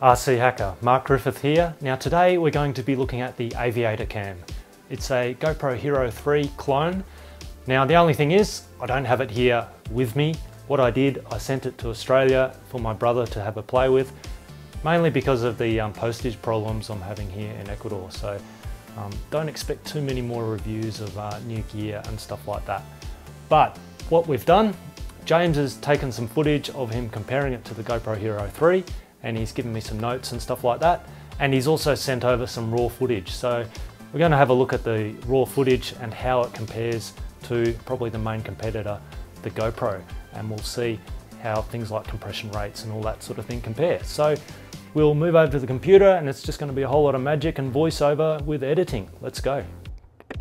RCHacker, Mark Griffith here. Now today we're going to be looking at the Aviator cam. It's a GoPro Hero 3 clone. Now the only thing is, I don't have it here with me. What I did, I sent it to Australia for my brother to have a play with, mainly because of the postage problems I'm having here in Ecuador. So don't expect too many more reviews of new gear and stuff like that. But what we've done, James has taken some footage of him comparing it to the GoPro Hero 3, and he's given me some notes and stuff like that. And he's also sent over some raw footage. So we're going to have a look at the raw footage and how it compares to probably the main competitor, the GoPro. And we'll see how things like compression rates and all that sort of thing compare. So we'll move over to the computer and it's just going to be a whole lot of magic and voiceover with editing. Let's go.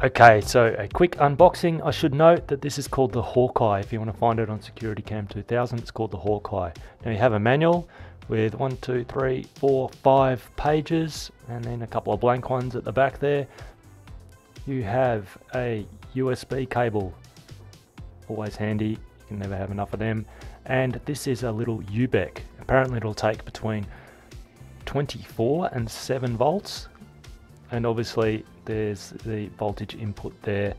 Okay, so a quick unboxing. I should note that this is called the Hawkeye. If you want to find it on Security Cam 2000, it's called the Hawkeye. Now you have a manual with 1, 2, 3, 4, 5 pages, and then a couple of blank ones at the back there. You have a USB cable, always handy, you can never have enough of them. And this is a little UBEC. Apparently it'll take between 24 and 7 volts. And obviously there's the voltage input there.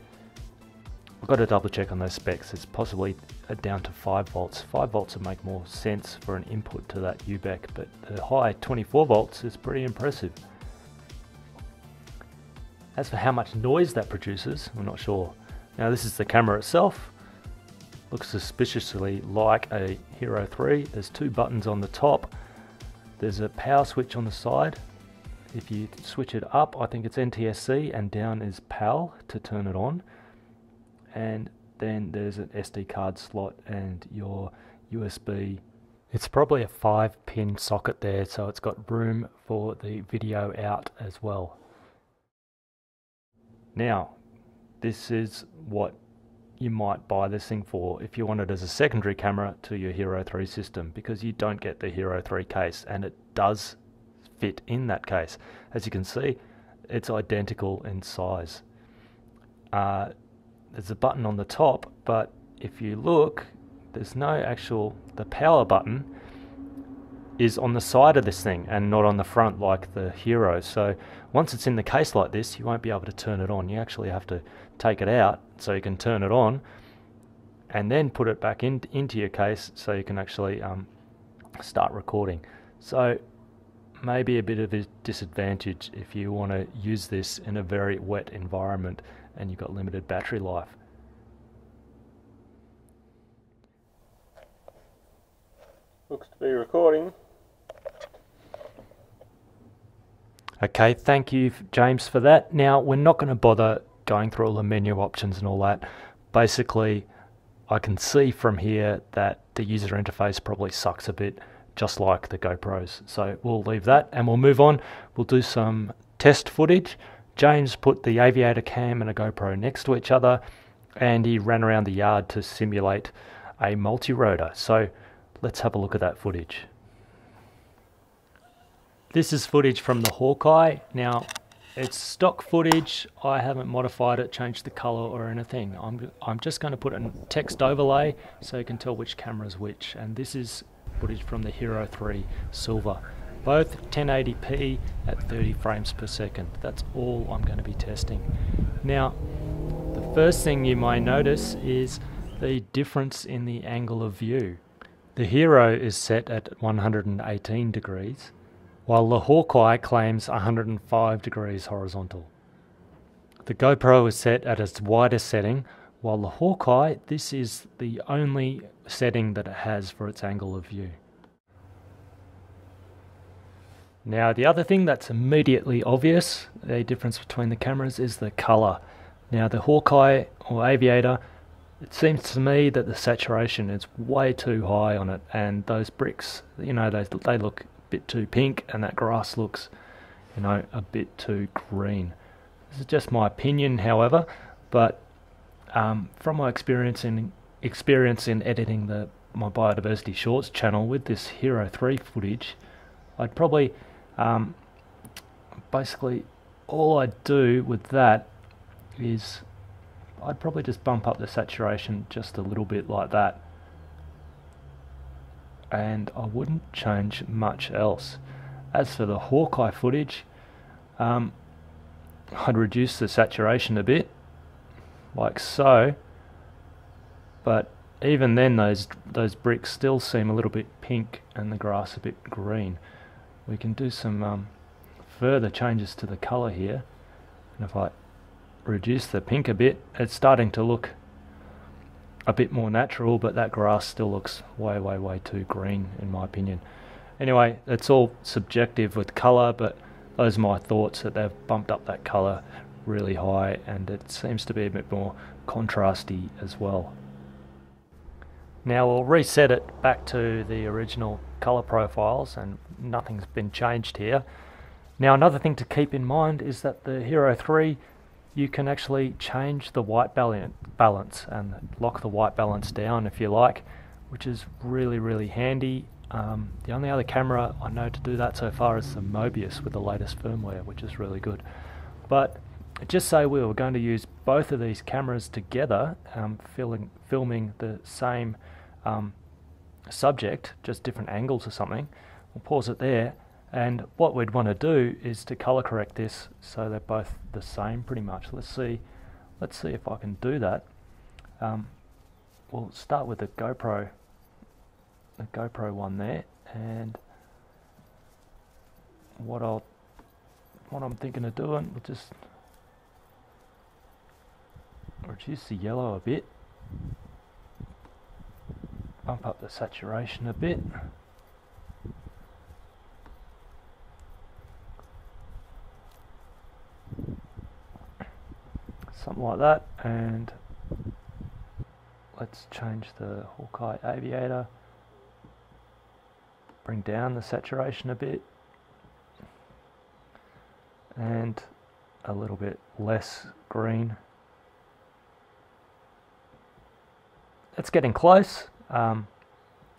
I've got to double check on those specs. It's possibly down to 5 volts. 5 volts would make more sense for an input to that UBEC, but the high 24 volts is pretty impressive. As for how much noise that produces, I'm not sure. Now this is the camera itself. Looks suspiciously like a Hero 3. There's 2 buttons on the top. There's a power switch on the side. If you switch it up, I think it's NTSC, and down is PAL to turn it on. And then there's an SD card slot and your USB. It's probably a 5-pin socket there, so it's got room for the video out as well. Now, this is what you might buy this thing for if you want it as a secondary camera to your Hero 3 system, because you don't get the Hero 3 case, and it does fit in that case. As you can see, it's identical in size. There's a button on the top, but if you look, there's no actual, the power button is on the side of this thing and not on the front like the Hero. So once it's in the case like this, you won't be able to turn it on. You actually have to take it out so you can turn it on and then put it back into your case so you can actually start recording. So maybe a bit of a disadvantage if you want to use this in a very wet environment and you've got limited battery life. Looks to be recording. Okay, thank you James for that. Now we're not going to bother going through all the menu options and all that. Basically I can see from here that the user interface probably sucks a bit, just like the GoPros. So we'll leave that and we'll move on. We'll do some test footage. James put the Aviator cam and a GoPro next to each other and he ran around the yard to simulate a multi-rotor. So let's have a look at that footage. This is footage from the Hawkeye. Now it's stock footage. I haven't modified it, changed the color or anything. I'm just going to put a text overlay so you can tell which camera is which. And this is footage from the Hero 3 Silver. Both 1080p at 30 frames per second. That's all I'm going to be testing. Now, the first thing you might notice is the difference in the angle of view. The Hero is set at 118 degrees, while the Hawkeye claims 105 degrees horizontal. The GoPro is set at its widest setting, while the Hawkeye, this is the only setting that it has for its angle of view. Now the other thing that's immediately obvious, the difference between the cameras, is the color. Now the Hawkeye or Aviator, it seems to me that the saturation is way too high on it, and those bricks, you know, they look a bit too pink, and that grass looks, you know, a bit too green. This is just my opinion, however, but from my experience in editing my biodiversity shorts channel with this Hero 3 footage, I'd probably basically all I'd do with that is I'd probably just bump up the saturation just a little bit like that, and I wouldn't change much else. As for the Hawkeye footage, I'd reduce the saturation a bit, like so, but even then those bricks still seem a little bit pink and the grass a bit green. We can do some further changes to the colour here, and if I reduce the pink a bit, it's starting to look a bit more natural, but that grass still looks way too green in my opinion. Anyway, it's all subjective with colour, but those are my thoughts, that they've bumped up that colour really high and it seems to be a bit more contrasty as well. Now we'll reset it back to the original colour profiles and nothing's been changed here. Now another thing to keep in mind is that the Hero 3, you can actually change the white balance and lock the white balance down if you like, which is really handy. The only other camera I know to do that so far is the Mobius with the latest firmware, which is really good. But just say we were going to use both of these cameras together, filming the same subject, just different angles or something. We'll pause it there, and what we'd want to do is to color correct this so they're both the same pretty much. Let's see if I can do that. We'll start with the GoPro one there, and what I'm thinking of doing, we'll just reduce the yellow a bit, bump up the saturation a bit, something like that, and let's change the Hawkeye Aviator, bring down the saturation a bit, and a little bit less green. It's getting close.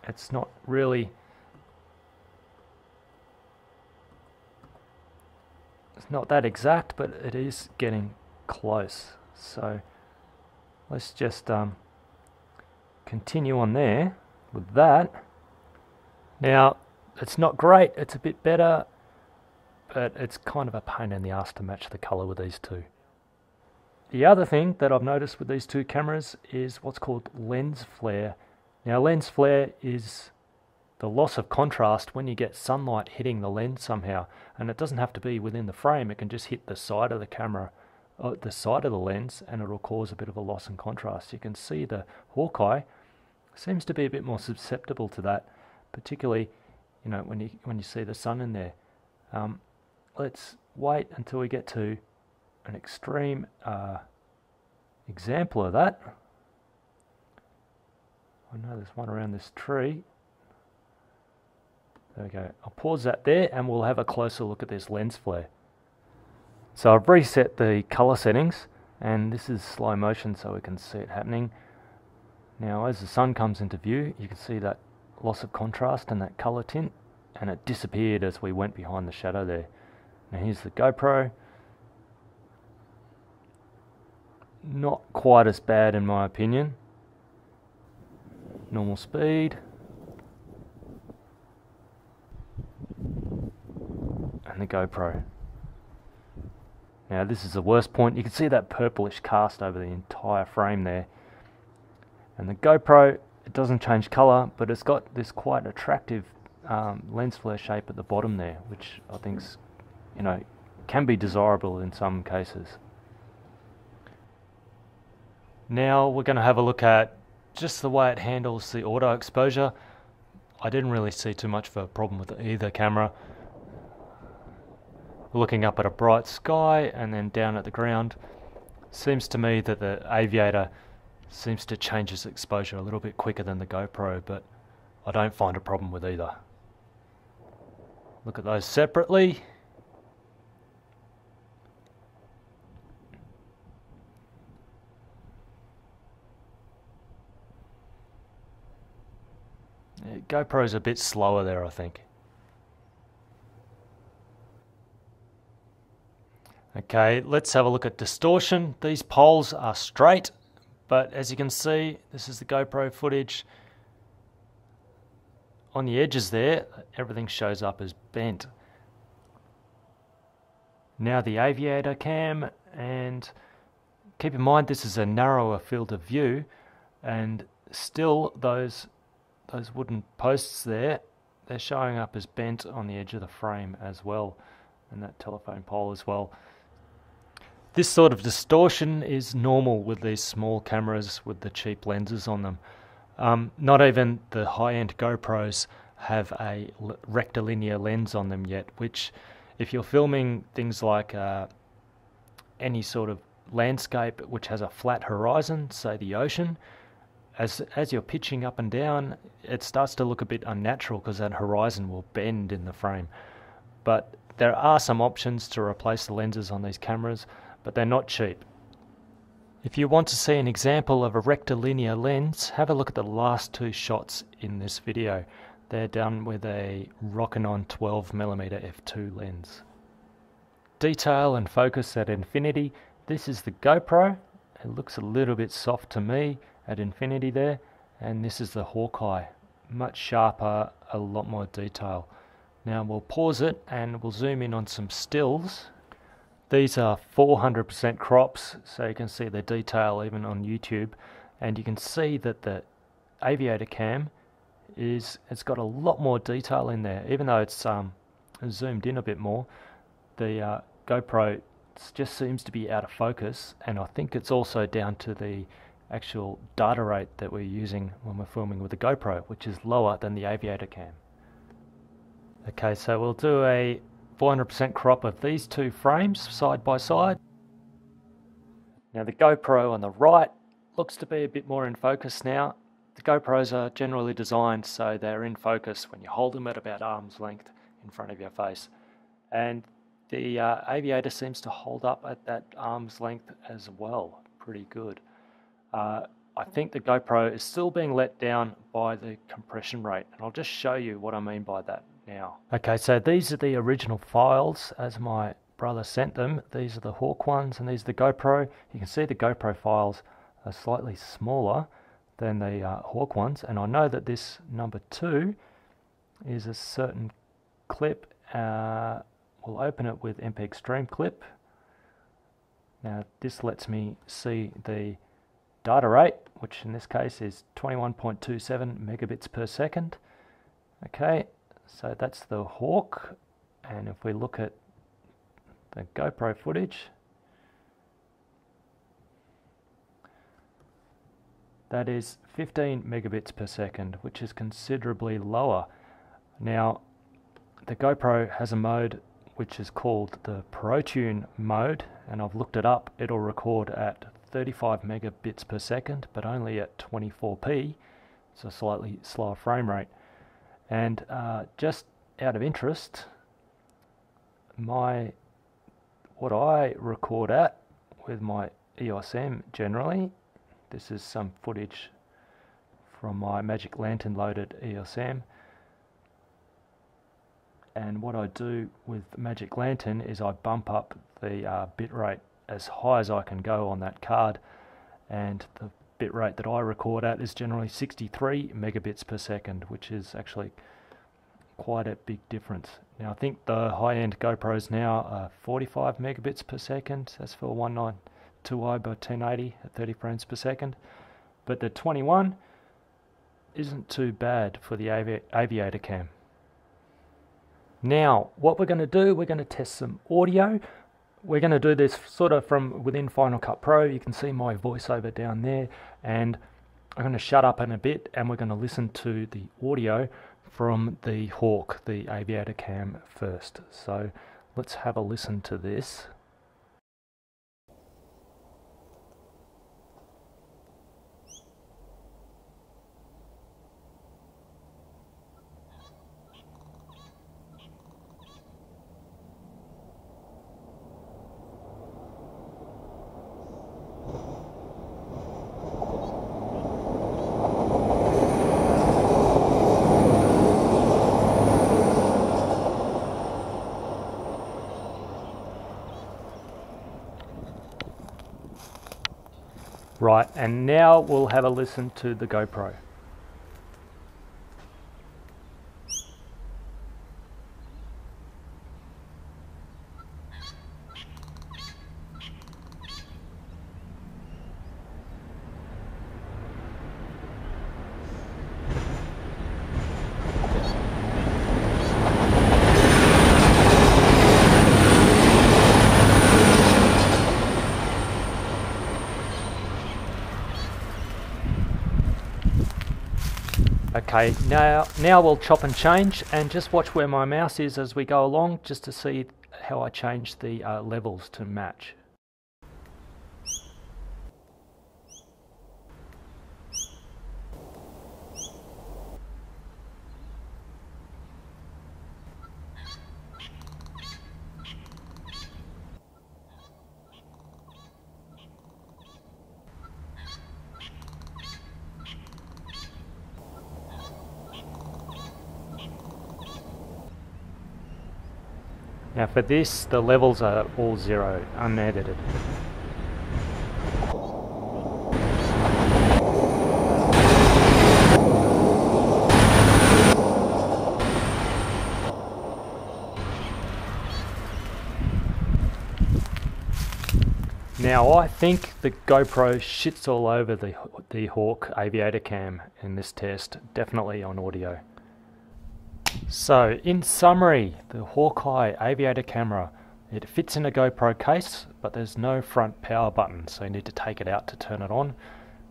It's not really, it's not that exact, but it is getting close. So let's just continue on there with that. Now it's not great, it's a bit better, but it's kind of a pain in the ass to match the color with these two. The other thing that I've noticed with these two cameras is what's called lens flare. Now lens flare is the loss of contrast when you get sunlight hitting the lens somehow, and it doesn't have to be within the frame, it can just hit the side of the camera, the side of the lens, and it'll cause a bit of a loss in contrast. You can see the Hawkeye seems to be a bit more susceptible to that, particularly when you see the sun in there. Let's wait until we get to an extreme example of that. I know there's one around this tree. There we go. I'll pause that there and we'll have a closer look at this lens flare. So I've reset the color settings, and this is slow motion so we can see it happening. Now as the sun comes into view, you can see that loss of contrast and that color tint, and it disappeared as we went behind the shadow there. Now here's the GoPro. Not quite as bad in my opinion. Normal speed. And the GoPro. Now this is the worst point. You can see that purplish cast over the entire frame there. And the GoPro, it doesn't change color, but it's got this quite attractive lens flare shape at the bottom there, which I think's, can be desirable in some cases. Now we're going to have a look at just the way it handles the auto exposure. I didn't really see too much of a problem with either camera. Looking up at a bright sky and then down at the ground, seems to me that the Aviator seems to change its exposure a little bit quicker than the GoPro, but I don't find a problem with either. Look at those separately. GoPro's a bit slower there, I think. Okay, let's have a look at distortion. These poles are straight, but as you can see, this is the GoPro footage. On the edges there, everything shows up as bent. Now the Aviator cam, and keep in mind this is a narrower field of view, and still those wooden posts there, they're showing up as bent on the edge of the frame as well, and that telephone pole as well. This sort of distortion is normal with these small cameras with the cheap lenses on them. Not even the high-end GoPros have a rectilinear lens on them yet, which if you're filming things like any sort of landscape which has a flat horizon, say the ocean, as you're pitching up and down, it starts to look a bit unnatural because that horizon will bend in the frame. But there are some options to replace the lenses on these cameras, but they're not cheap. If you want to see an example of a rectilinear lens, have a look at the last two shots in this video. They're done with a Rokinon 12mm f2 lens. Detail and focus at infinity. This is the GoPro. It looks a little bit soft to me at infinity there. And this is the Hawkeye. Much sharper, a lot more detail. Now we'll pause it and we'll zoom in on some stills. These are 400% crops, so you can see the detail even on YouTube, and you can see that the Aviator cam it's got a lot more detail in there, even though it's zoomed in a bit more. The GoPro just seems to be out of focus, and I think it's also down to the actual data rate that we're using when we're filming with the GoPro, which is lower than the Aviator cam. Okay, so we'll do a 400% crop of these two frames side by side. Now the GoPro on the right looks to be a bit more in focus now. The GoPros are generally designed so they're in focus when you hold them at about arm's length in front of your face. And the Aviator seems to hold up at that arm's length as well, pretty good. I think the GoPro is still being let down by the compression rate, and I'll just show you what I mean by that now. Okay, so these are the original files as my brother sent them. These are the Hawk ones and these are the GoPro. You can see the GoPro files are slightly smaller than the Hawk ones, and I know that this number 2 is a certain clip. We'll open it with MPEG Stream Clip. Now this lets me see the data rate, which in this case is 21.27 megabits per second. Okay, so that's the Hawk, and if we look at the GoPro footage, that is 15 megabits per second, which is considerably lower. Now, the GoPro has a mode which is called the ProTune mode, and I've looked it up. It'll record at 35 megabits per second, but only at 24p, so a slightly slower frame rate. And just out of interest, what I record at with my EOS M generally, this is some footage from my Magic Lantern loaded EOS M, and what I do with Magic Lantern is I bump up the bitrate as high as I can go on that card, and the bitrate that I record at is generally 63 megabits per second, which is actually quite a big difference. Now I think the high-end GoPros now are 45 megabits per second. That's for 192i by 1080 at 30 frames per second. But the 21 isn't too bad for the Aviator cam. Now what we're going to do, we're going to test some audio. We're going to do this sort of from within Final Cut Pro. You can see my voiceover down there, and I'm going to shut up in a bit and we're going to listen to the audio from the Hawk, the Aviator cam first. So let's have a listen to this. Right, and now we'll have a listen to the GoPro. Okay, now we'll chop and change, and just watch where my mouse is as we go along, just to see how I change the levels to match. Now for this, the levels are all 0, unedited. Now I think the GoPro shits all over the Hawk Aviator cam in this test, definitely on audio. So in summary, the Hawkeye Aviator camera, it fits in a GoPro case, but there's no front power button, so you need to take it out to turn it on.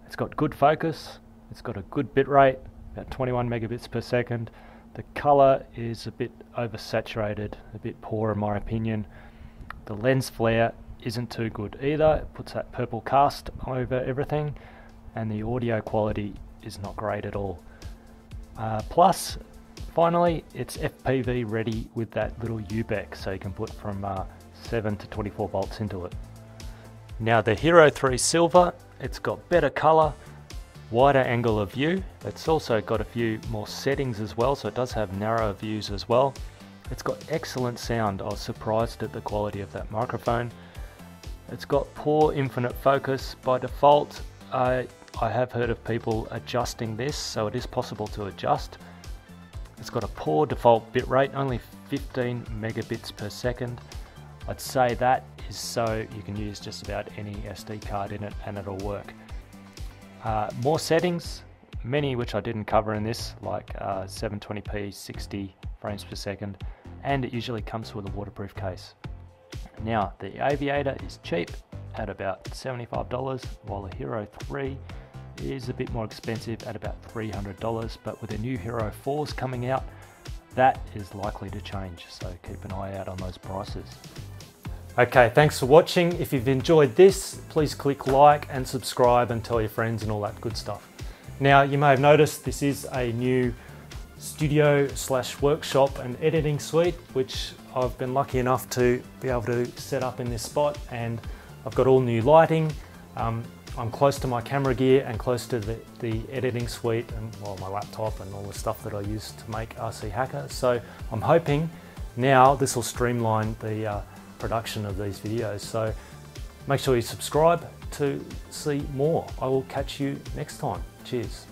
It's got good focus, it's got a good bitrate, about 21 megabits per second. The color is a bit oversaturated, a bit poor in my opinion. The lens flare isn't too good either, it puts that purple cast over everything, and the audio quality is not great at all. Plus, finally, it's FPV ready with that little UBEC, so you can put from 7 to 24 volts into it. Now the Hero 3 Silver, it's got better color, wider angle of view. It's also got a few more settings as well, so it does have narrower views as well. It's got excellent sound. I was surprised at the quality of that microphone. It's got poor infinite focus by default. I have heard of people adjusting this, so it is possible to adjust. It's got a poor default bitrate, only 15 megabits per second. I'd say that is so you can use just about any SD card in it and it'll work. More settings, many which I didn't cover in this, like 720p 60 frames per second, and it usually comes with a waterproof case. Now the Aviator is cheap at about $75, while the Hero 3 is a bit more expensive at about $300, but with the new Hero 4s coming out, that is likely to change, so keep an eye out on those prices. Okay, thanks for watching. If you've enjoyed this, please click like and subscribe and tell your friends and all that good stuff. Now, you may have noticed this is a new studio/workshop and editing suite, which I've been lucky enough to be able to set up in this spot, and I've got all new lighting. I'm close to my camera gear and close to the editing suite and well, my laptop and all the stuff that I use to make RCHacker. So I'm hoping now this will streamline the production of these videos. So make sure you subscribe to see more. I will catch you next time. Cheers.